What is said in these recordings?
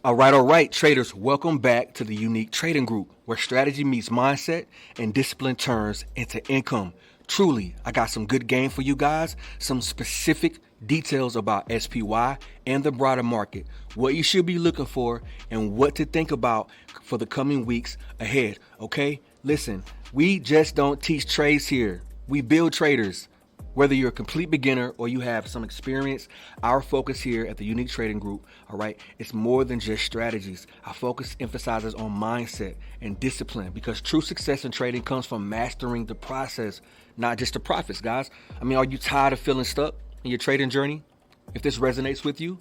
All right, traders, welcome back to the Unique Trading Group, where strategy meets mindset and discipline turns into income. Truly, I got some good game for you guys, some specific details about SPY and the broader market, what you should be looking for, and what to think about for the coming weeks ahead, okay? Listen, we just don't teach trades here. We build traders. Whether you're a complete beginner or you have some experience, our focus here at the Unique Trading Group, all right, it's more than just strategies. Our focus emphasizes on mindset and discipline because true success in trading comes from mastering the process, not just the profits, guys. I mean, are you tired of feeling stuck in your trading journey? If this resonates with you,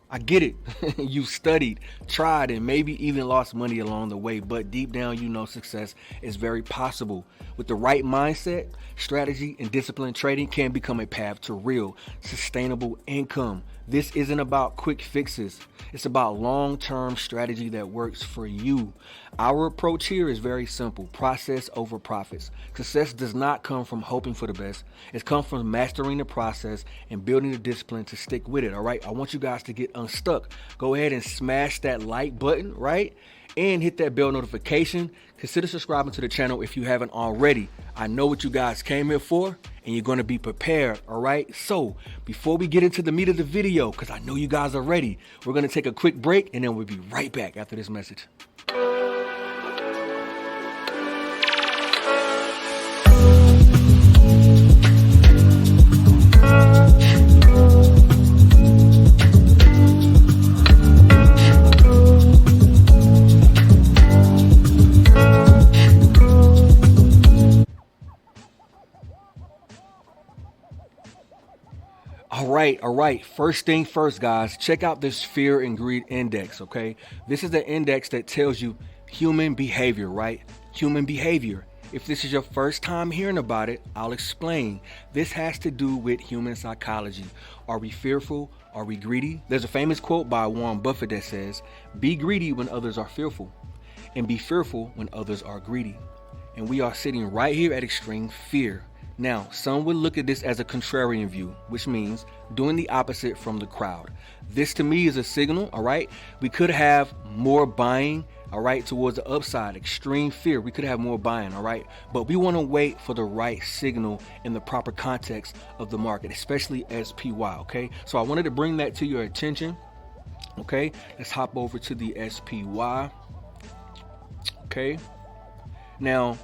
I get it. You've studied, tried, and maybe even lost money along the way, but deep down you know success is very possible. With the right mindset, strategy, and disciplined trading can become a path to real, sustainable income. This isn't about quick fixes. It's about long-term strategy that works for you. Our approach here is very simple: process over profits. Success does not come from hoping for the best. It comes from mastering the process and building the discipline to stick with it, all right? I want you guys to get unstuck. Go ahead and smash that like button, right? And hit that bell notification. Consider subscribing to the channel if you haven't already. I know what you guys came here for, and you're going to be prepared, all right? So before we get into the meat of the video, because I know you guys are ready, we're going to take a quick break, and then we'll be right back after this message. All right. First thing first, guys, check out this fear and greed index, okay? This is the index that tells you human behavior, right? Human behavior. If this is your first time hearing about it, I'll explain. This has to do with human psychology. Are we fearful? Are we greedy? There's a famous quote by Warren Buffett that says, "Be greedy when others are fearful, and be fearful when others are greedy." And we are sitting right here at extreme fear. Now, some would look at this as a contrarian view, which means doing the opposite from the crowd. This to me is a signal, all right? We could have more buying, all right, towards the upside, extreme fear. We could have more buying, all right? But we want to wait for the right signal in the proper context of the market, especially SPY, okay? So I wanted to bring that to your attention, okay? Let's hop over to the SPY, okay? Now,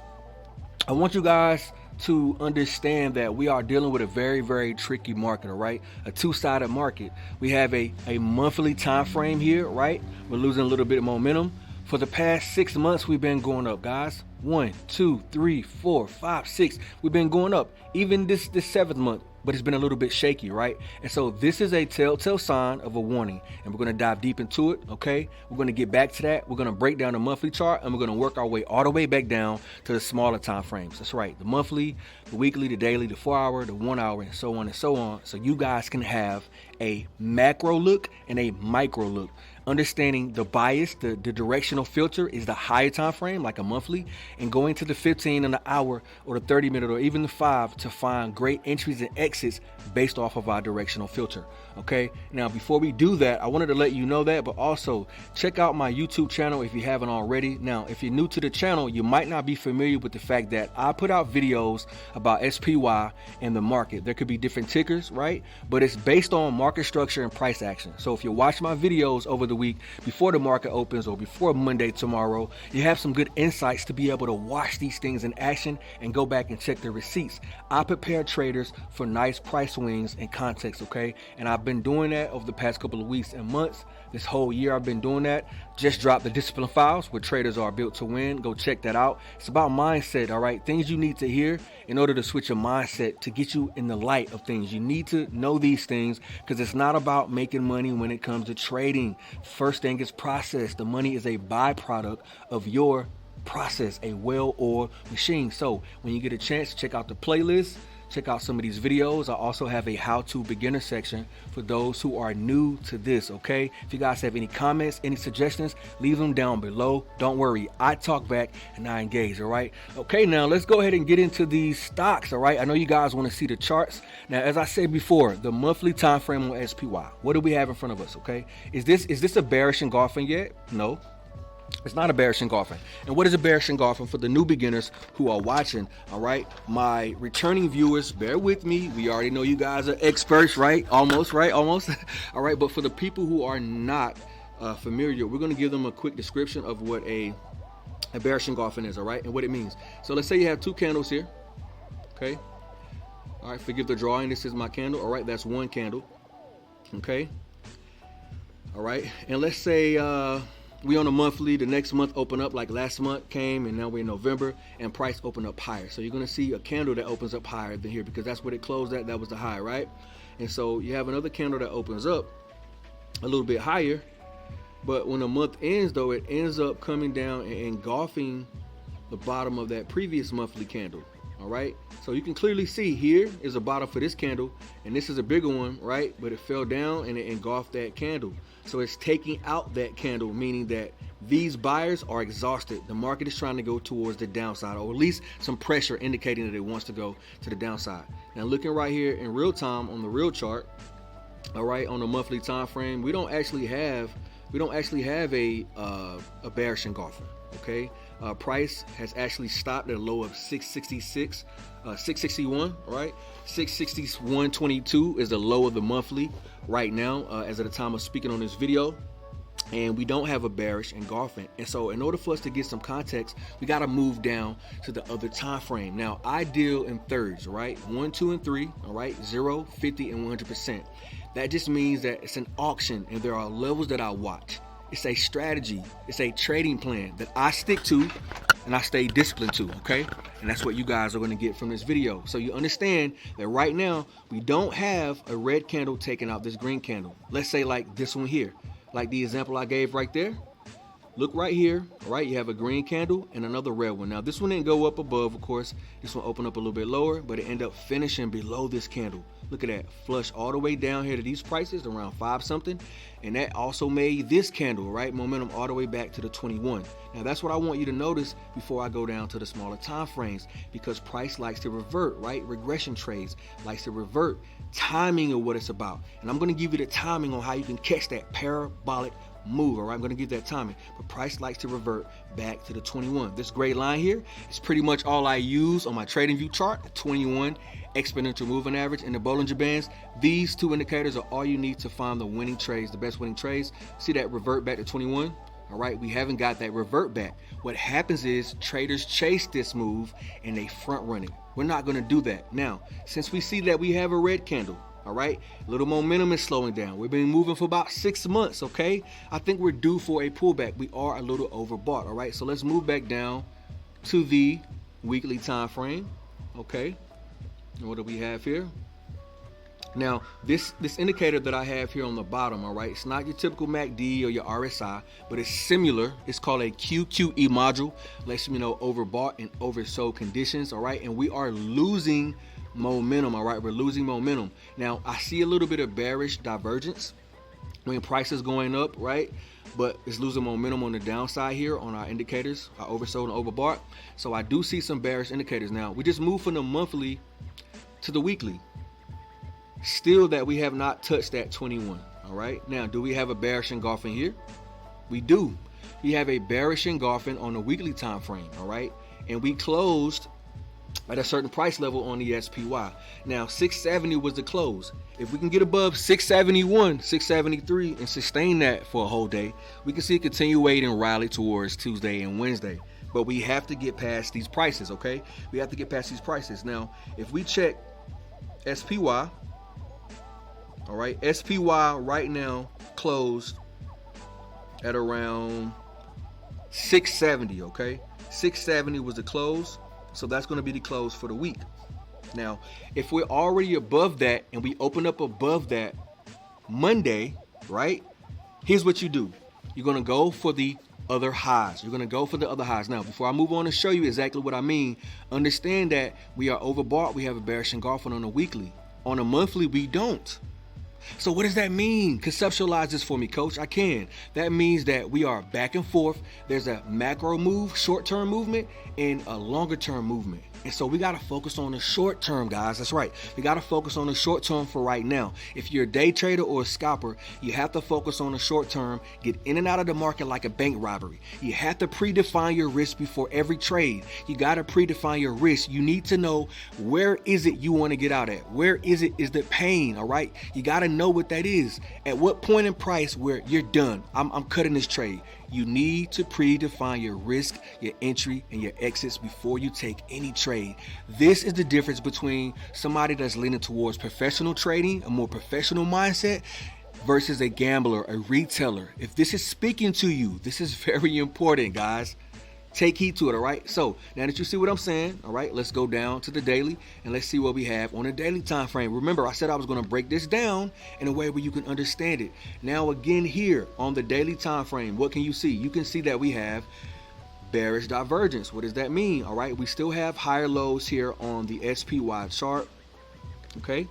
I want you guys to understand that we are dealing with a very, very tricky market, all right? A two-sided market. We have a monthly time frame here, right? We're losing a little bit of momentum. For the past 6 months, we've been going up, guys. 1, 2, 3, 4, 5, 6. We've been going up. Even this 7th month, but it's been a little bit shaky, right? And so this is a telltale sign of a warning, and we're going to dive deep into it, okay? We're going to get back to that. We're going to break down the monthly chart, and we're going to work our way all the way back down to the smaller time frames. That's right, the monthly, the weekly, the daily, the 4-hour, the 1 hour, and so on and so on, so you guys can have a macro look and a micro look. Understanding the bias, the directional filter is the higher time frame, like a monthly, and going to the 15 and the hour or the 30-minute or even the 5 to find great entries and exits based off of our directional filter. Okay, now before we do that, I wanted to let you know that, but also check out my YouTube channel if you haven't already. Now, if you're new to the channel, you might not be familiar with the fact that I put out videos about SPY and the market. There could be different tickers, right? But it's based on market structure and price action. So if you watch my videos over the week before the market opens or before Monday tomorrow, you have some good insights to be able to watch these things in action and go back and check the receipts. I prepare traders for nice price swings and context, okay? And I've been doing that over the past couple of weeks and months. This whole year I've been doing that. Just dropped the discipline files where traders are built to win. Go check that out. It's about mindset, all right? Things you need to hear in order to switch your mindset to get you in the light of things. You need to know these things because it's not about making money when it comes to trading. First thing is process. The money is a byproduct of your process, a well-oiled machine. So when you get a chance, check out the playlist. check out some of these videos. I also have a how-to beginner section for those who are new to this, okay? If you guys have any comments, any suggestions, leave them down below. Don't worry, I talk back and I engage, all right? Okay, now let's go ahead and get into these stocks, all right? I know you guys want to see the charts. Now, as I said before, the monthly time frame on SPY. What do we have in front of us, okay? Is this a bearish engulfing yet? No. It's not a bearish engulfing. And what is a bearish engulfing for the new beginners who are watching? All right, my returning viewers, bear with me. We already know you guys are experts, right? Almost, right? Almost. All right, but for the people who are not familiar, we're going to give them a quick description of what a bearish engulfing is, all right, and what it means. So let's say you have two candles here, okay? All right, forgive the drawing. This is my candle. All right, that's one candle, okay? All right, and let's say we on a monthly, the next month open up like last month came, and now we're in November, and price open up higher. So you're going to see a candle that opens up higher than here because that's what it closed at. That was the high, right? And so you have another candle that opens up a little bit higher, but when the month ends, though, it ends up coming down and engulfing the bottom of that previous monthly candle. All right, so you can clearly see here is a bottom for this candle, and this is a bigger one, right? But it fell down and it engulfed that candle. So it's taking out that candle, meaning that these buyers are exhausted. The market is trying to go towards the downside, or at least some pressure indicating that it wants to go to the downside. Now looking right here in real time on the real chart, all right, on the monthly time frame, we don't actually have a bearish engulfing. Okay, price has actually stopped at a low of 666, 661, right? 661.22 is the low of the monthly right now, as at the time of speaking on this video. And we don't have a bearish engulfing. And so in order for us to get some context, we got to move down to the other time frame. Now I deal in thirds, right? 1, 2, and 3, all right? 0, 50, and 100%. That just means that it's an auction and there are levels that I watch. It's a strategy. It's a trading plan that I stick to and I stay disciplined to, okay? And that's what you guys are going to get from this video. So you understand that right now, we don't have a red candle taking out this green candle. Let's say like this one here, like the example I gave right there. Look right here, all right? You have a green candle and another red one. Now this one didn't go up above, of course. This one opened up a little bit lower, but it ended up finishing below this candle. Look at that, flush all the way down here to these prices, around 5 something. And that also made this candle, right? Momentum all the way back to the 21. Now that's what I want you to notice before I go down to the smaller time frames, because price likes to revert, right? Regression trades likes to revert timing of what it's about. And I'm gonna give you the timing on how you can catch that parabolic move, all right? I'm going to give that timing, but price likes to revert back to the 21. This gray line here is pretty much all I use on my trading view chart, the 21 exponential moving average and the Bollinger Bands. These two indicators are all you need to find the winning trades, the best winning trades. See that revert back to 21? All right, we haven't got that revert back. What happens is traders chase this move and they front run it. We're not going to do that. Now, since we see that we have a red candle, all right, little momentum is slowing down. We've been moving for about 6 months, okay? I think we're due for a pullback. We are a little overbought, all right? So let's move back down to the weekly time frame, okay? And what do we have here? Now, this indicator that I have here on the bottom, all right, it's not your typical MACD or your RSI, but it's similar. It's called a QQE module. Lets you know overbought and oversold conditions, all right? And we are losing momentum, all right? We're losing momentum. Now, I see a little bit of bearish divergence when price is going up, right? But it's losing momentum on the downside here on our indicators, our oversold and overbought. So I do see some bearish indicators. Now, we just moved from the monthly to the weekly. Still that we have not touched that 21, all right? Now, do we have a bearish engulfing here? We do. We have a bearish engulfing on the weekly time frame, all right? And we closed at a certain price level on the SPY. Now 670 was the close. If we can get above 671, 673 and sustain that for a whole day, we can see a continuation and rally towards Tuesday and Wednesday. But we have to get past these prices, okay? We have to get past these prices. Now, if we check SPY, all right, SPY right now closed at around 670, okay? 670 was the close. So that's going to be the close for the week. Now, if we're already above that and we open up above that Monday, right? Here's what you do. You're going to go for the other highs. You're going to go for the other highs. Now, before I move on to show you exactly what I mean, understand that we are overbought. We have a bearish engulfing on a weekly. On a monthly, we don't. So what does that mean? Conceptualize this for me, coach. I can. That means that we are back and forth. There's a macro move, short-term movement, and a longer-term movement. And so we got to focus on the short term, guys. That's right. We got to focus on the short term for right now. If you're a day trader or a scalper, you have to focus on the short term, get in and out of the market like a bank robbery. You have to predefine your risk before every trade. You got to predefine your risk. You need to know where is it you want to get out at? Where is the pain, all right? You got to know what that is. At what point in price where you're done? I'm cutting this trade. You need to predefine your risk, your entry, and your exits before you take any trade. This is the difference between somebody that's leaning towards professional trading, a more professional mindset, versus a gambler, a retailer. If this is speaking to you, this is very important, guys. Take heed to it, all right? So now that you see what I'm saying, all right, let's go down to the daily and let's see what we have on a daily time frame. Remember, I said I was going to break this down in a way where you can understand it. Now, again, here on the daily time frame, what can you see? You can see that we have bearish divergence. What does that mean? All right, we still have higher lows here on the SPY chart. Okay,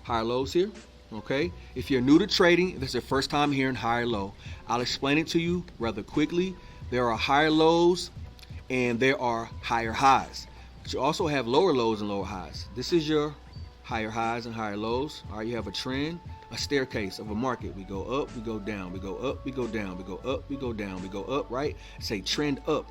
higher lows here. Okay, if you're new to trading, this is your first time hearing higher low, I'll explain it to you rather quickly. There are higher lows and there are higher highs. But you also have lower lows and lower highs. This is your higher highs and higher lows. All right, you have a trend, a staircase of a market. We go up, we go down, we go up, we go down, we go up, we go down, we go up, right? Say trend up.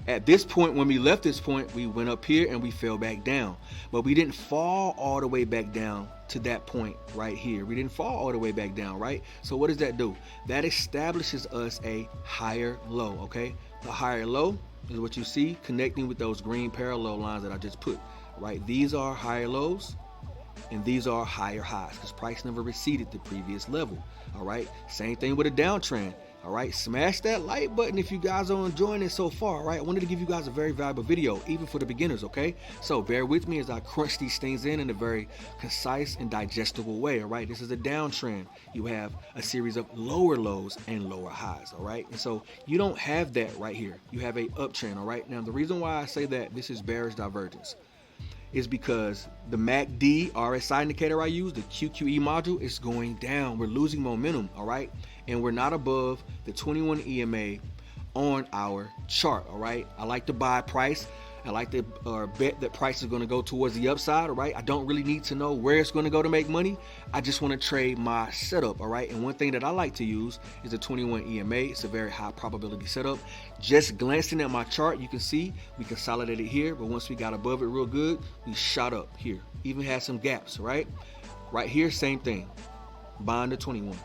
At this point, when we left this point, we went up here and we fell back down. But we didn't fall all the way back down to that point right here. We didn't fall all the way back down, right? So what does that do? That establishes us a higher low, okay? The higher low is what you see connecting with those green parallel lines that I just put, right? These are higher lows and these are higher highs because price never receded the previous level, all right? Same thing with a downtrend. All right, smash that like button if you guys are enjoying it so far. All right, I wanted to give you guys a very valuable video, even for the beginners. Okay, so bear with me as I crunch these things in a very concise and digestible way. All right, this is a downtrend. You have a series of lower lows and lower highs. All right, and so you don't have that right here. You have a uptrend. All right, now the reason why I say that this is bearish divergence is because the MACD RSI indicator I use, the QQE module, is going down. We're losing momentum, all right? And we're not above the 21 EMA on our chart, all right? I like to buy price. I like to bet that price is going to go towards the upside, all right? I don't really need to know where it's going to go to make money. I just want to trade my setup, all right? And one thing that I like to use is the 21 EMA. It's a very high probability setup. Just glancing at my chart, you can see we consolidated here, but once we got above it real good, we shot up here. Even had some gaps, right? Right here, same thing. Buying the 21.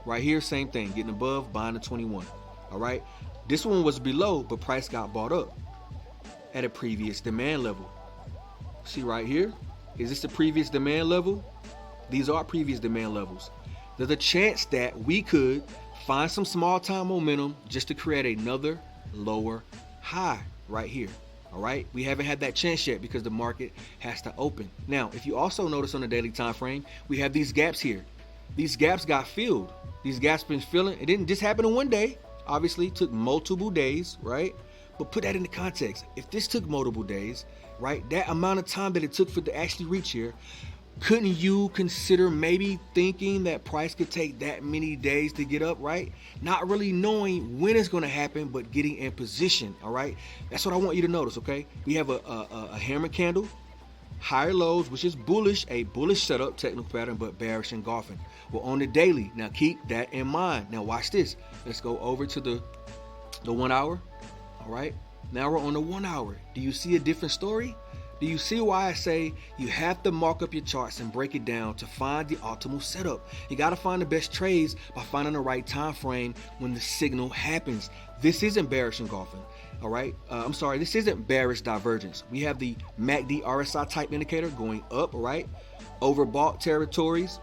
Right here, same thing. Getting above, buying the 21, all right? This one was below, but price got bought up at a previous demand level. See right here, is this the previous demand level? These are previous demand levels. There's a chance that we could find some small time momentum just to create another lower high right here. All right, we haven't had that chance yet because the market has to open. Now, if you also notice on the daily time frame, we have these gaps here. These gaps got filled. These gaps been filling. It didn't just happen in one day. Obviously, it took multiple days, right? But put that into context. If this took multiple days, right, that amount of time that it took for it to actually reach here, couldn't you consider maybe thinking that price could take that many days to get up, right? Not really knowing when it's going to happen, but getting in position, all right? That's what I want you to notice, okay? We have a hammer candle, higher lows, which is bullish, a bullish setup, technical pattern, but bearish engulfing. We're on the daily. Now keep that in mind. Now watch this. Let's go over to the 1 hour. All right, now we're on the 1 hour. Do you see a different story? Do you see why I say you have to mark up your charts and break it down to find the optimal setup? You got to find the best trades by finding the right time frame when the signal happens. This isn't bearish engulfing. All right, this isn't bearish divergence. We have the MACD RSI type indicator going up, all right? Overbought territories,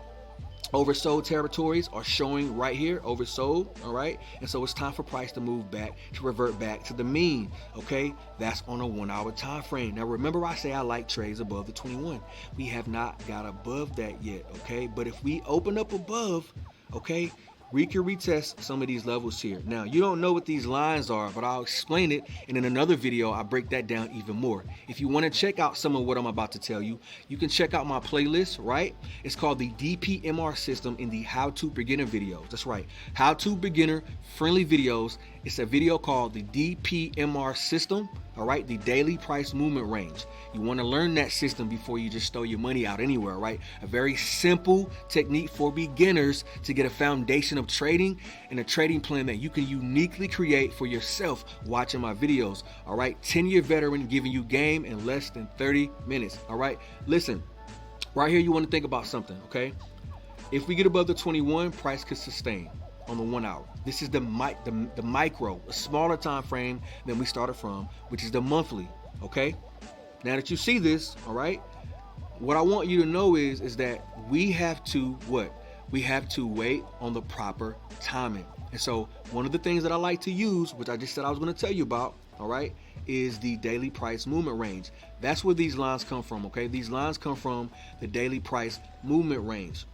oversold territories are showing right here, oversold, all right? And so it's time for price to move back, to revert back to the mean, okay? That's on a 1 hour time frame. Now remember I say I like trades above the 21. We have not got above that yet, okay? But if we open up above, okay, We can retest some of these levels here. Now, you don't know what these lines are, but I'll explain it. And in another video, I'll break that down even more. If you want to check out some of what I'm about to tell you, you can check out my playlist, right? It's called the DPMR system in the How to Beginner videos. That's right. How to Beginner friendly videos. It's a video called the DPMR system. All right, the daily price movement range. You want to learn that system before you just throw your money out anywhere, right? A very simple technique for beginners to get a foundation of trading and a trading plan that you can uniquely create for yourself watching my videos. All right, 10-year veteran giving you game in less than 30 minutes. All right, listen, right here you want to think about something, okay? If we get above the 21, price could sustain on the 1 hour. This is the micro, a smaller time frame than we started from, which is the monthly. Okay, now that you see this, all right, what I want you to know is that we have to we have to wait on the proper timing. And so one of the things that I like to use, which I just said I was going to tell you about, all right, is the daily price movement range. That's where these lines come from. Okay, these lines come from the daily price movement range.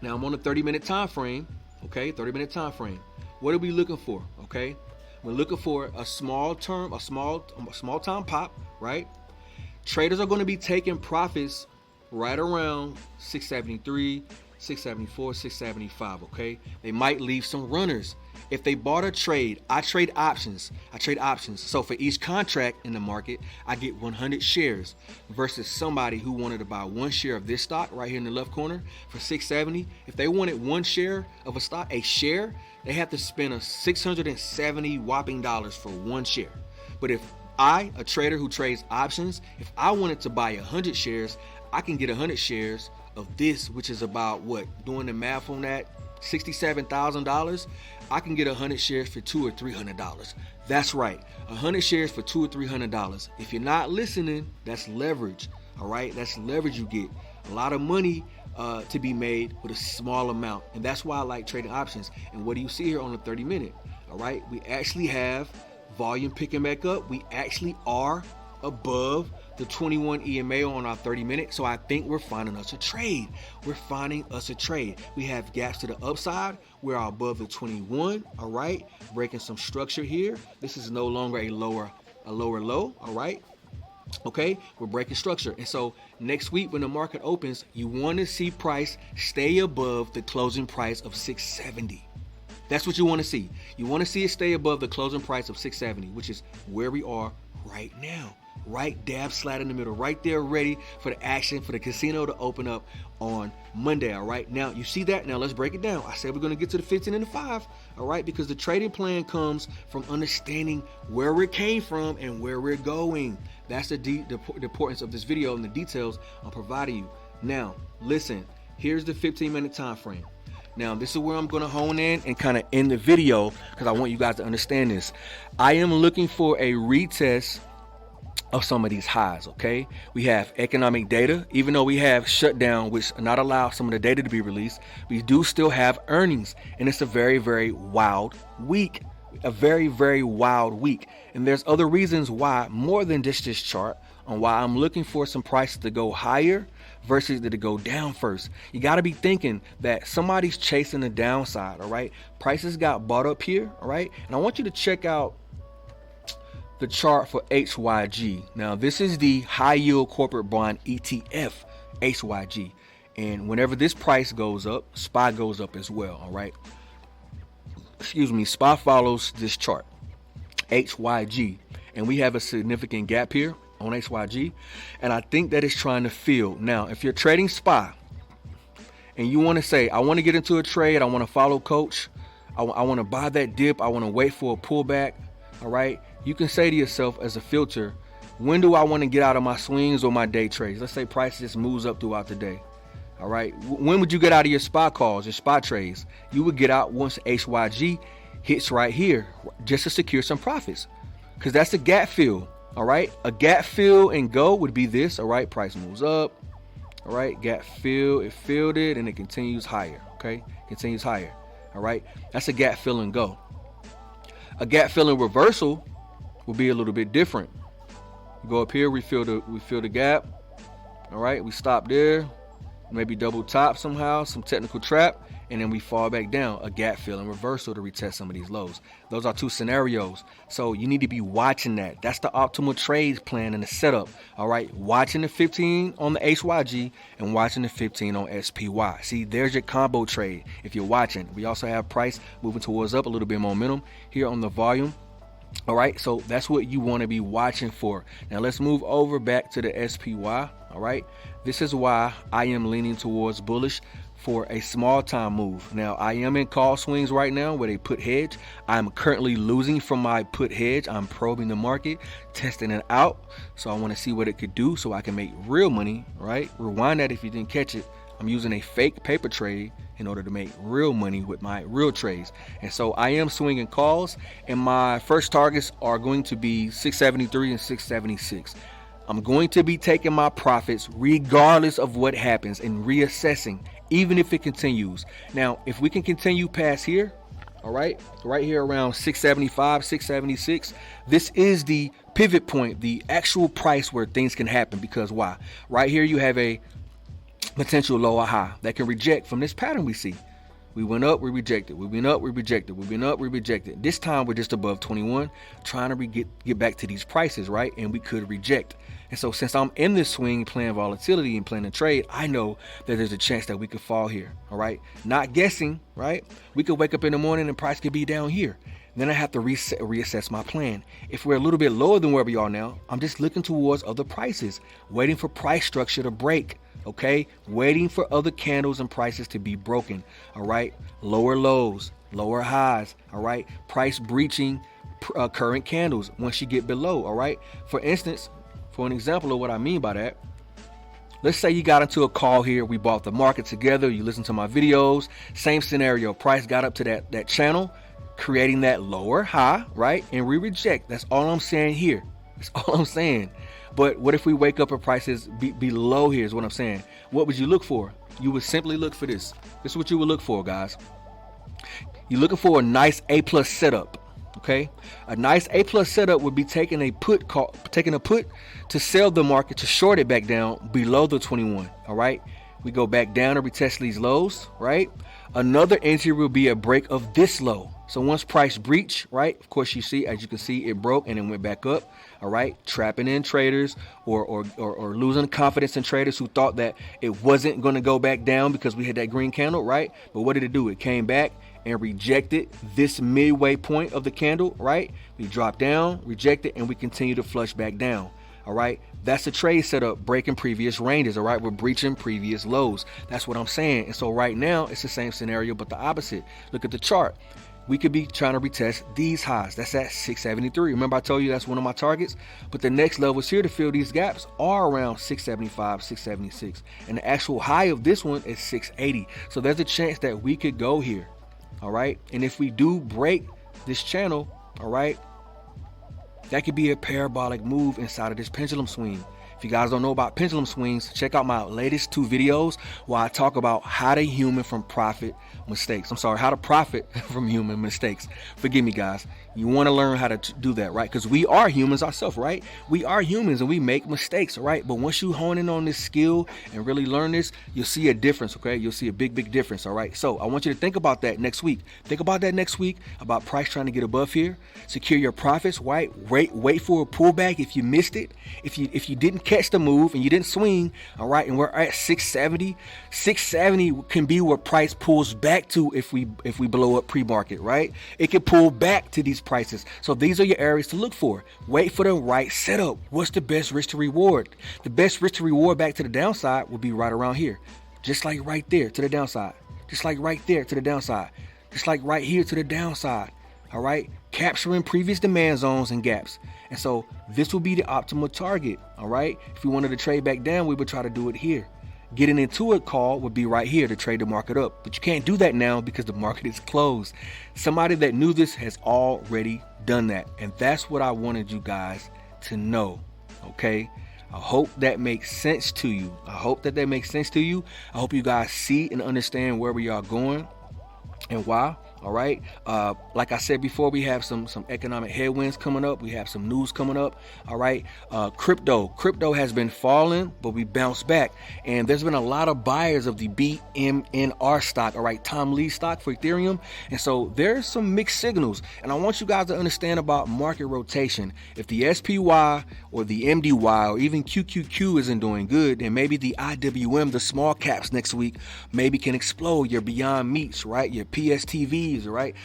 Now I'm on a 30-minute time frame. Okay, 30-minute time frame. What are we looking for? Okay, we're looking for a small time pop, right? Traders are going to be taking profits right around 673, 674, 675. Okay, they might leave some runners. If they bought a trade, I trade options. So for each contract in the market, I get 100 shares versus somebody who wanted to buy one share of this stock right here in the left corner for 670. If they wanted one share of a stock, they have to spend a 670 whopping dollars for one share. But if I, a trader who trades options, if I wanted to buy 100 shares, I can get 100 shares of this, which is about doing the math on that, $67,000. I can get 100 shares for $200 or $300. That's right, 100 shares for $200 or $300. If you're not listening, that's leverage. All right, that's leverage. You get a lot of money to be made with a small amount, and that's why I like trading options. And what do you see here on the 30-minute? All right, we actually have volume picking back up. We actually are above the 21 EMA on our 30-minute. So I think we're finding us a trade. We have gaps to the upside. We're above the 21. All right, breaking some structure here. This is no longer a lower low. All right. Okay, we're breaking structure. And so next week when the market opens, you want to see price stay above the closing price of 670. That's what you want to see. You want to see it stay above the closing price of 670, which is where we are right now. Right dab slide in the middle, right there, ready for the action, for the casino to open up on Monday. All right, now you see that. Now let's break it down. I said we're going to get to the 15 and the 5. All right, because the trading plan comes from understanding where it came from and where we're going. That's the importance of this video and the details I'm providing you. Now listen, here's the 15-minute time frame. Now, this is where I'm going to hone in and kind of end the video because I want you guys to understand this. I am looking for a retest of some of these highs, okay? We have economic data. Even though we have shutdown, which not allow some of the data to be released, we do still have earnings. And it's a very, very wild week. A very, very wild week. And there's other reasons why, more than just this chart, on why I'm looking for some prices to go higher versus to go down first. You got to be thinking that somebody's chasing the downside, all right? Prices got bought up here, all right? And I want you to check out the chart for HYG. Now, this is the high yield corporate bond ETF, HYG. And whenever this price goes up, SPY goes up as well, all right? Excuse me, SPY follows this chart, HYG. And we have a significant gap here on HYG, and I think that it's trying to fill. Now, if you're trading SPY and you want to say, I want to get into a trade, I want to follow coach, I want to buy that dip, I want to wait for a pullback, all right, you can say to yourself as a filter, when do I want to get out of my swings or my day trades? Let's say price just moves up throughout the day, all right? When would you get out of your SPY calls, your SPY trades? You would get out once HYG hits right here just to secure some profits, because that's a gap fill. All right, a gap fill and go would be this. All right, price moves up. All right, gap fill, it filled it and it continues higher. Okay, continues higher. All right, that's a gap fill and go. A gap fill and reversal will be a little bit different. Go up here, we fill the gap. All right, we stop there, maybe double top somehow, some technical trap, and then we fall back down, a gap fill and reversal to retest some of these lows. Those are two scenarios. So you need to be watching that. That's the optimal trade plan and the setup. All right. Watching the 15 on the HYG and watching the 15 on SPY. See, there's your combo trade if you're watching. We also have price moving towards up, a little bit of momentum here on the volume. All right, so that's what you want to be watching for. Now let's move over back to the SPY. All right, this is why I am leaning towards bullish for a small time move. Now I am in call swings right now with a put hedge. I'm currently losing from my put hedge. I'm probing the market, testing it out. So I want to see what it could do so I can make real money, right? Rewind that if you didn't catch it. I'm using a fake paper trade in order to make real money with my real trades. And so I am swinging calls, and my first targets are going to be 673 and 676. I'm going to be taking my profits regardless of what happens and reassessing, even if it continues. Now, if we can continue past here, all right here around 675, 676, this is the pivot point, the actual price where things can happen. Because why? Right here you have a potential lower high that can reject from this pattern we see. We went up, we rejected. We went up, we rejected. We went up, we rejected. This time we're just above 21, trying to get back to these prices, right? And we could reject. And so since I'm in this swing playing volatility and playing a trade, I know that there's a chance that we could fall here, all right? Not guessing, right? We could wake up in the morning and price could be down here. Then I have to reassess my plan. If we're a little bit lower than where we are now, I'm just looking towards other prices, waiting for price structure to break. Okay, waiting for other candles and prices to be broken. All right, lower lows, lower highs. All right, price breaching current candles once you get below. All right, for instance, for an example of what I mean by that, let's say you got into a call here. We bought the market together. You listen to my videos. Same scenario. Price got up to that channel, creating that lower high, right? And we reject. That's all I'm saying here. That's all I'm saying. But what if we wake up and prices below here is what I'm saying. What would you look for? You would simply look for this. This is what you would look for, guys. You're looking for a nice A+ setup. Okay, a nice A+ setup would be taking a put to sell the market to short it back down below the 21. All right, we go back down and retest these lows. Right, another entry will be a break of this low. So once price breach, right, of course you see, as you can see, it broke and it went back up. All right, trapping in traders or losing confidence in traders who thought that it wasn't going to go back down because we had that green candle, right? But what did it do? It came back and rejected this midway point of the candle, right? We dropped down, rejected, and we continue to flush back down. All right, that's a trade setup, breaking previous ranges. All right, we're breaching previous lows. That's what I'm saying. And so right now it's the same scenario, but the opposite. Look at the chart. We could be trying to retest these highs. That's at 673. Remember I told you that's one of my targets? But the next levels here to fill these gaps are around 675, 676. And the actual high of this one is 680. So there's a chance that we could go here. All right. And if we do break this channel, all right, that could be a parabolic move inside of this pendulum swing. If you guys don't know about pendulum swings, check out my latest 2 videos where I talk about how to profit from human mistakes. Forgive me, guys. You want to learn how to do that, right? Because we are humans ourselves, right? We are humans and we make mistakes, right? But once you hone in on this skill and really learn this, you'll see a difference, okay? You'll see a big difference, all right? So I want you to think about that next week. Think about that next week, about price trying to get above here, secure your profits, right? Wait for a pullback if you missed it. If you didn't catch the move and you didn't swing, all right, and we're at 670. 670 can be where price pulls back to if we blow up pre-market, right? It can pull back to these prices. So these are your areas to look for. Wait for the right setup. What's the best risk to reward? The best risk to reward back to the downside will be right around here, just like right there to the downside, just like right there to the downside, just like right here to the downside. All right, capturing previous demand zones and gaps. And so this will be the optimal target. All right, if we wanted to trade back down, we would try to do it here. Getting into a call would be right here to trade the market up. But you can't do that now because the market is closed. Somebody that knew this has already done that. And that's what I wanted you guys to know. Okay, I hope that makes sense to you. I hope that makes sense to you. I hope you guys see and understand where we are going and why. All right. Like I said before, we have some economic headwinds coming up. We have some news coming up. All right. Crypto has been falling, but we bounced back. And there's been a lot of buyers of the BMNR stock. All right. Tom Lee stock for Ethereum. And so there's some mixed signals. And I want you guys to understand about market rotation. If the SPY or the MDY or even QQQ isn't doing good, then maybe the IWM, the small caps next week, maybe can explode. Your Beyond Meats, right? Your PSTVs, right?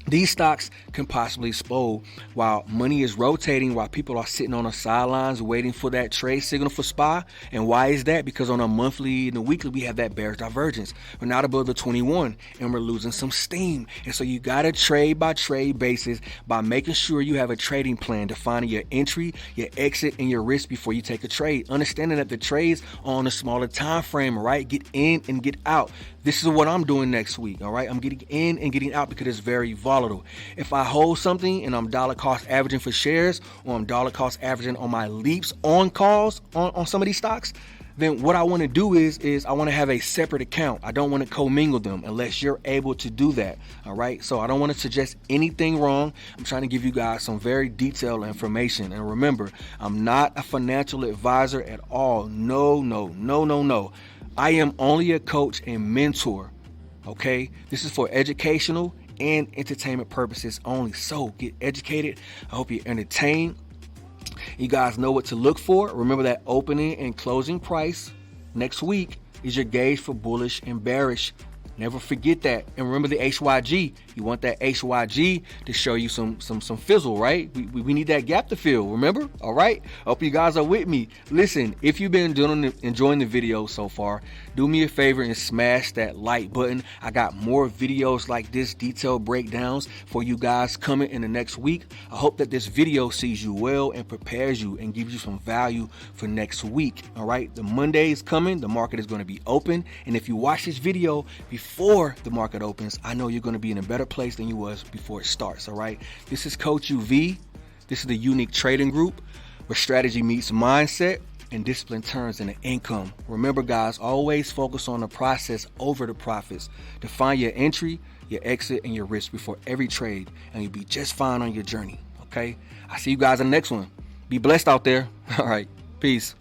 These stocks can possibly explode while money is rotating, while people are sitting on the sidelines waiting for that trade signal for SPY. And why is that? Because on a monthly and a weekly, we have that bearish divergence. We're not above the 21 and we're losing some steam. And so you got to trade by trade basis by making sure you have a trading plan, defining your entry, your exit, and your risk before you take a trade. Understanding that the trades are on a smaller time frame, right? Get in and get out. This is what I'm doing next week, all right? I'm getting in and getting out because it's very volatile. If I hold something and I'm dollar cost averaging for shares, or I'm dollar cost averaging on my leaps on calls on some of these stocks, then what I want to do is I want to have a separate account. I don't want to commingle them unless you're able to do that, all right? So I don't want to suggest anything wrong. I'm trying to give you guys some very detailed information. And remember, I'm not a financial advisor at all. No. I am only a coach and mentor, okay? This is for educational and entertainment purposes only. So get educated. I hope you're entertained. You guys know what to look for. Remember that opening and closing price next week is your gauge for bullish and bearish. Never forget that. And remember the HYG. You want that HYG to show you some fizzle, right? We need that gap to fill, remember? All right. Hope you guys are with me. Listen, if you've been enjoying the video so far, do me a favor and smash that like button. I got more videos like this, detailed breakdowns for you guys coming in the next week. I hope that this video sees you well and prepares you and gives you some value for next week. All right. The Monday is coming. The market is going to be open. And if you watch this video before the market opens, I know you're going to be in a better place than you was before it starts. All right. This is Coach UV. This is the Unique Trading Group, where strategy meets mindset and discipline turns into income. Remember, guys, always focus on the process over the profits. Define your entry, your exit, and your risk before every trade, and you'll be just fine on your journey. Okay. I see you guys in the next one. Be blessed out there. All right. Peace.